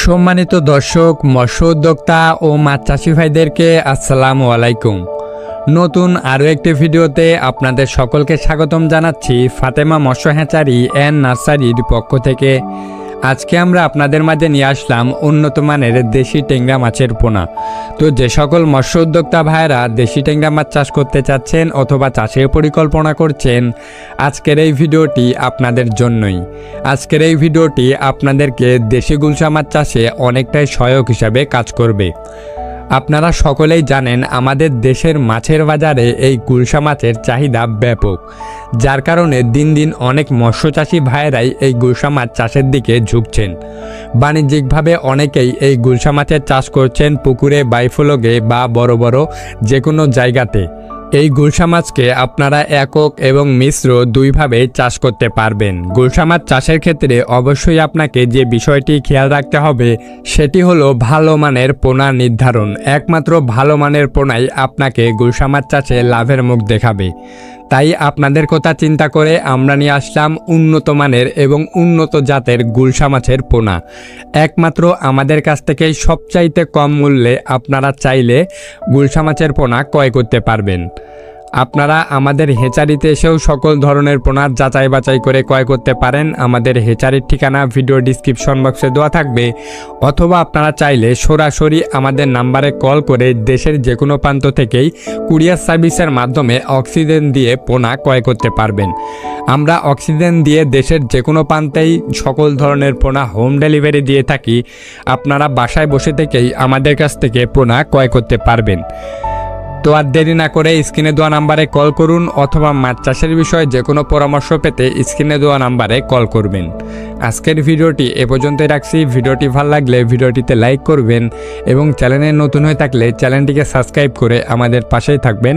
সম্মানিত দর্শক, মৎস্য উদ্যোক্তা ও মাছ চাষি ভাইদেরকে আসসালামু আলাইকুম। নতুন আরও একটি ভিডিওতে আপনাদের সকলকে স্বাগতম জানাচ্ছি ফাতেমা মৎস্য হ্যাচারি অ্যান্ড নার্সারির পক্ষ থেকে। আজকে আমরা আপনাদের মাঝে নিয়ে আসলাম উন্নত মানের দেশি ট্যাংরা মাছের পোনা। তো যে সকল মৎস্য উদ্যোক্তা ভাইয়েরা দেশি ট্যাংরা মাছ চাষ করতে চাচ্ছেন অথবা চাষের পরিকল্পনা করছেন, আজকের এই ভিডিওটি আপনাদের জন্যই। আজকের এই ভিডিওটি আপনাদেরকে দেশি গুলশা মাছ চাষে অনেকটাই সহায়ক হিসাবে কাজ করবে। আপনারা সকলেই জানেন আমাদের দেশের মাছের বাজারে এই গুলশা মাছের চাহিদা ব্যাপক, যার কারণে দিন দিন অনেক মৎস্যচাষী ভাইয়েরাই এই গুলশা মাছ চাষের দিকে ঝুঁকছেন। বাণিজ্যিকভাবে অনেকেই এই গুলশা মাছের চাষ করছেন পুকুরে, বাইফলগে বা বড় বড় যে কোনো জায়গাতে। এই গুলশা মাছকে আপনারা একক এবং মিশ্র দুইভাবে চাষ করতে পারবেন। গুলশা মাছ চাষের ক্ষেত্রে অবশ্যই আপনাকে যে বিষয়টি খেয়াল রাখতে হবে সেটি হলো ভালো মানের পোনা নির্ধারণ। একমাত্র ভালো মানের পোনাই আপনাকে গুলশা মাছ চাষে লাভের মুখ দেখাবে। তাই আপনাদের কথা চিন্তা করে আমরা নিয়ে আসলাম উন্নত মানের এবং উন্নত জাতের গুলশা মাছের পোনা। একমাত্র আমাদের কাছ থেকেই সবচাইতে কম মূল্যে আপনারা চাইলে গুলশা মাছের পোনা ক্রয় করতে পারবেন। আপনারা আমাদের হেচারিতে এসেও সকল ধরনের পোনার যাচাই বাছাই করে ক্রয় করতে পারেন। আমাদের হেচারির ঠিকানা ভিডিও ডিসক্রিপশন বক্সে দেওয়া থাকবে, অথবা আপনারা চাইলে সরাসরি আমাদের নাম্বারে কল করে দেশের যে কোনো প্রান্ত থেকেই কুরিয়ার সার্ভিসের মাধ্যমে অক্সিজেন দিয়ে পোনা ক্রয় করতে পারবেন। আমরা অক্সিজেন দিয়ে দেশের যে কোনো প্রান্তেই সকল ধরনের পোনা হোম ডেলিভারি দিয়ে থাকি। আপনারা বাসায় বসে থেকেই আমাদের কাছ থেকে পোনা ক্রয় করতে পারবেন। তো আর দেরি না করে স্ক্রিনে দেওয়া নাম্বারে কল করুন, অথবা মাছ চাষের বিষয়ে যে কোনো পরামর্শ পেতে স্ক্রিনে দেওয়া নাম্বারে কল করবেন। আজকের ভিডিওটি এ পর্যন্তই রাখছি। ভিডিওটি ভালো লাগলে ভিডিওটিতে লাইক করবেন এবং চ্যানেলে নতুন হয়ে থাকলে চ্যানেলটিকে সাবস্ক্রাইব করে আমাদের পাশেই থাকবেন।